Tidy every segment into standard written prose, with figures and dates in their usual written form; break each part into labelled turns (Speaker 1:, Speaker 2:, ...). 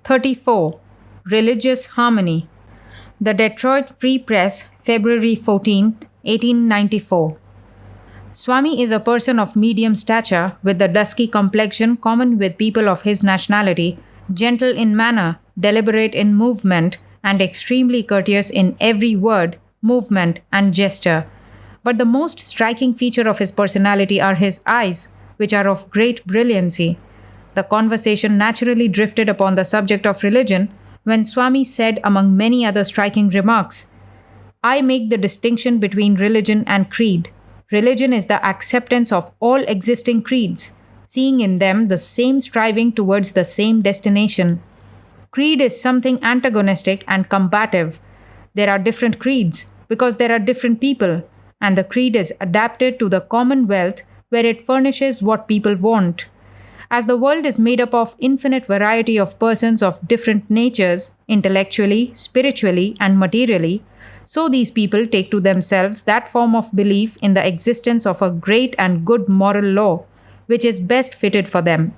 Speaker 1: 34. Religious Harmony. The Detroit Free Press, February 14, 1894. Swami is a person of medium stature, with the dusky complexion common with people of his nationality, gentle in manner, deliberate in movement, and extremely courteous in every word, movement, and gesture. But the most striking feature of his personality are his eyes, which are of great brilliancy. The conversation naturally drifted upon the subject of religion when Swami said, among many other striking remarks, "I make the distinction between religion and creed. Religion is the acceptance of all existing creeds, seeing in them the same striving towards the same destination. Creed is something antagonistic and combative. There are different creeds because there are different people, and the creed is adapted to the commonwealth where it furnishes what people want. As the world is made up of infinite variety of persons of different natures, intellectually, spiritually, and materially, so these people take to themselves that form of belief in the existence of a great and good moral law, which is best fitted for them.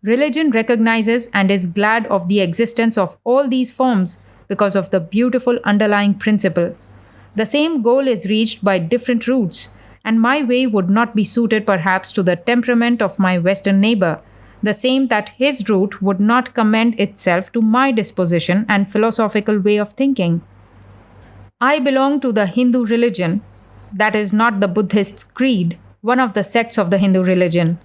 Speaker 1: Religion recognizes and is glad of the existence of all these forms because of the beautiful underlying principle. The same goal is reached by different routes, and my way would not be suited perhaps to the temperament of my Western neighbor, the same that his route would not commend itself to my disposition and philosophical way of thinking. I belong to the Hindu religion, that is not the Buddhist creed, one of the sects of the Hindu religion.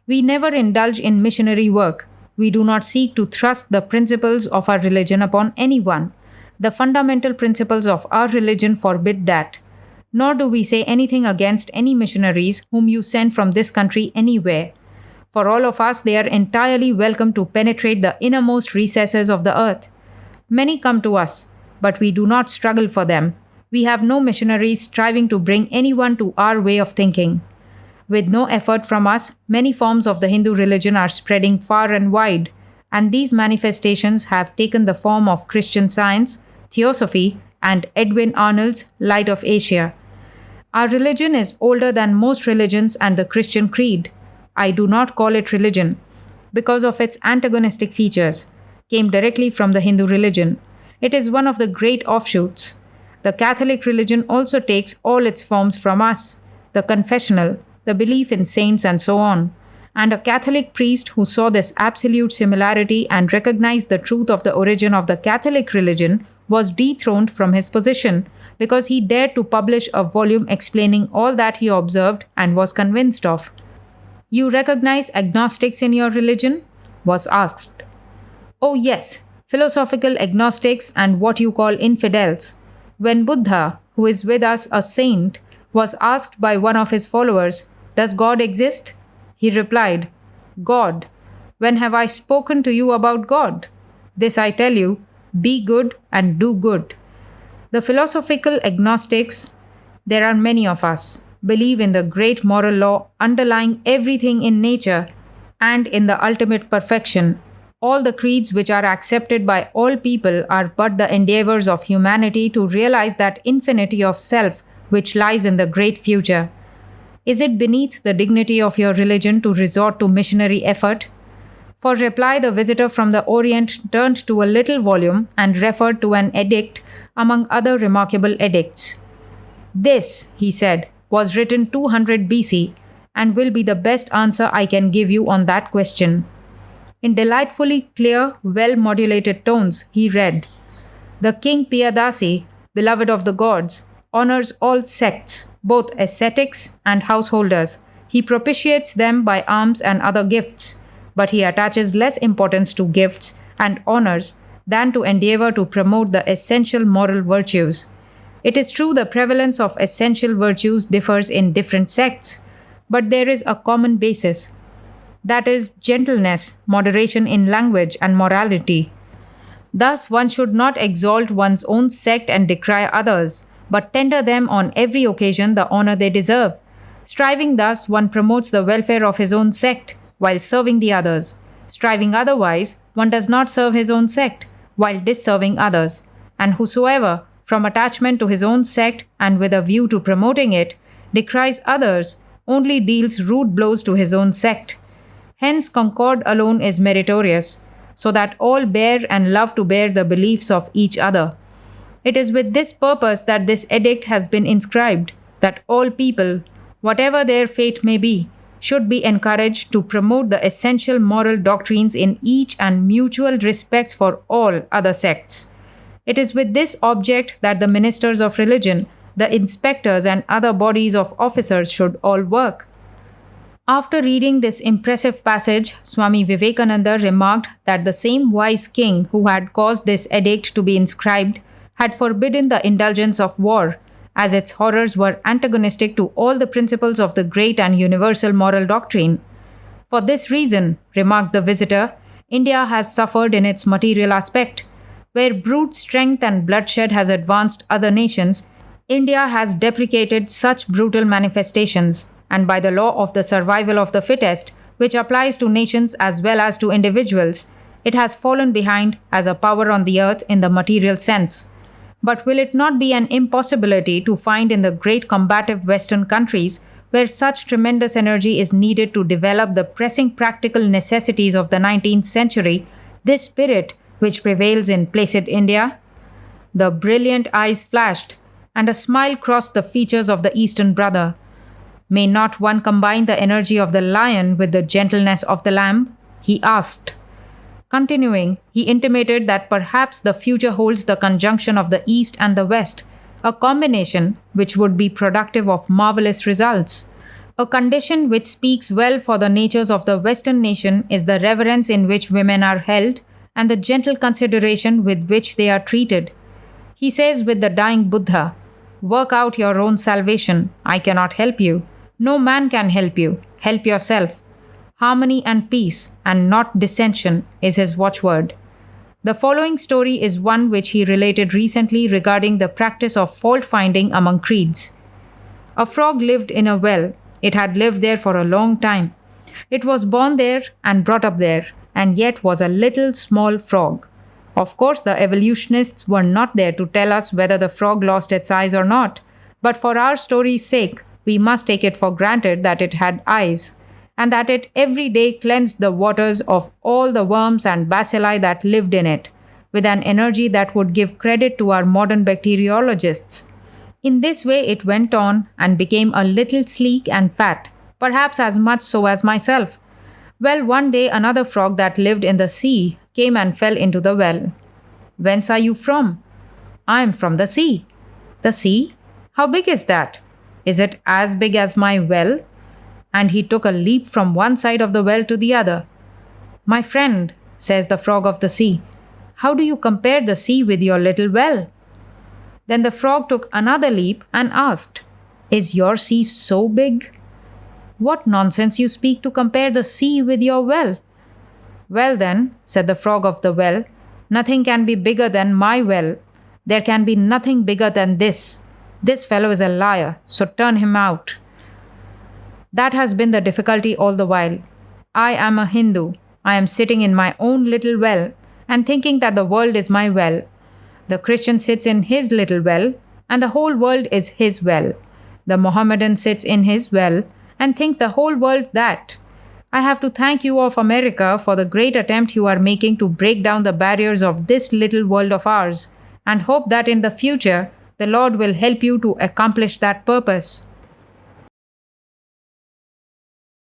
Speaker 1: We never indulge in missionary work. We do not seek to thrust the principles of our religion upon anyone. The fundamental principles of our religion forbid that. Nor do we say anything against any missionaries whom you send from this country anywhere. For all of us, they are entirely welcome to penetrate the innermost recesses of the earth. Many come to us, but we do not struggle for them. We have no missionaries striving to bring anyone to our way of thinking. With no effort from us, many forms of the Hindu religion are spreading far and wide, and these manifestations have taken the form of Christian Science, Theosophy, and Edwin Arnold's Light of Asia. Our religion is older than most religions and the Christian creed. I do not call it religion, because of its antagonistic features, came directly from the Hindu religion. It is one of the great offshoots. The Catholic religion also takes all its forms from us, the confessional, the belief in saints, and so on. And a Catholic priest who saw this absolute similarity and recognized the truth of the origin of the Catholic religion was dethroned from his position because he dared to publish a volume explaining all that he observed and was convinced of. "You recognize agnostics in your religion?" was asked. "Oh yes, philosophical agnostics and what you call infidels. When Buddha, who is with us a saint, was asked by one of his followers, 'Does God exist?' he replied, 'God. When have I spoken to you about God? This I tell you, be good and do good.' The philosophical agnostics, there are many of us, believe in the great moral law underlying everything in nature and in the ultimate perfection. All the creeds which are accepted by all people are but the endeavors of humanity to realize that infinity of self which lies in the great future. Is it beneath the dignity of your religion to resort to missionary effort?" For reply, the visitor from the Orient turned to a little volume and referred to an edict among other remarkable edicts. "This," he said, "was written 200 BC and will be the best answer I can give you on that question." In delightfully clear, well-modulated tones, he read, "The King Piyadasi, beloved of the gods, honors all sects, both ascetics and householders. He propitiates them by alms and other gifts, but he attaches less importance to gifts and honors than to endeavor to promote the essential moral virtues. It is true the prevalence of essential virtues differs in different sects, but there is a common basis. That is gentleness, moderation in language, and morality. Thus, one should not exalt one's own sect and decry others, but tender them on every occasion the honor they deserve. Striving thus, one promotes the welfare of his own sect, while serving the others. Striving otherwise, one does not serve his own sect, while disserving others. And whosoever, from attachment to his own sect and with a view to promoting it, decries others, only deals rude blows to his own sect. Hence, concord alone is meritorious. so that all bear and love to bear the beliefs of each other. It is with this purpose that this edict has been inscribed, that all people, whatever their fate may be, should be encouraged to promote the essential moral doctrines in each and mutual respects for all other sects. It is with this object that the ministers of religion, the inspectors, and other bodies of officers should all work. After reading this impressive passage, Swami Vivekananda remarked that the same wise king who had caused this edict to be inscribed had forbidden the indulgence of war, as its horrors were antagonistic to all the principles of the great and universal moral doctrine. For this reason, remarked the visitor, India has suffered in its material aspect. Where brute strength and bloodshed has advanced other nations, India has deprecated such brutal manifestations, and by the law of the survival of the fittest, which applies to nations as well as to individuals, it has fallen behind as a power on the earth in the material sense. But will it not be an impossibility to find in the great combative Western countries, where such tremendous energy is needed to develop the pressing practical necessities of the 19th century, this spirit which prevails in placid India? The brilliant eyes flashed, and a smile crossed the features of the Eastern brother. May not one combine the energy of the lion with the gentleness of the lamb? He asked. Continuing, he intimated that perhaps the future holds the conjunction of the East and the West, a combination which would be productive of marvelous results. A condition which speaks well for the natures of the Western nation is the reverence in which women are held and the gentle consideration with which they are treated. He says with the dying Buddha, "Work out your own salvation. I cannot help you. No man can help you. Help yourself." Harmony and peace, and not dissension, is his watchword. The following story is one which he related recently regarding the practice of fault finding among creeds. A frog lived in a well. It had lived there for a long time. It was born there and brought up there, and yet was a little small frog. Of course, the evolutionists were not there to tell us whether the frog lost its eyes or not, but for our story's sake, we must take it for granted that it had eyes, and that it every day cleansed the waters of all the worms and bacilli that lived in it, with an energy that would give credit to our modern bacteriologists. In this way it went on and became a little sleek and fat, perhaps as much so as myself. Well, one day another frog that lived in the sea came and fell into the well. "Whence are you from?" "I am from the sea." "The sea? How big is that?" "Is it as big as my well?" And he took a leap from one side of the well to the other. "My friend," says the frog of the sea, "how do you compare the sea with your little well?" Then the frog took another leap and asked, "Is your sea so big?" "What nonsense you speak to compare the sea with your well." "Well then," said the frog of the well, "nothing can be bigger than my well. There can be nothing bigger than this. This fellow is a liar, so turn him out." That has been the difficulty all the while. I am a Hindu. I am sitting in my own little well and thinking that the world is my well. The Christian sits in his little well and the whole world is his well. The Mohammedan sits in his well and thinks the whole world that. I have to thank you of America for the great attempt you are making to break down the barriers of this little world of ours, and hope that in the future the Lord will help you to accomplish that purpose.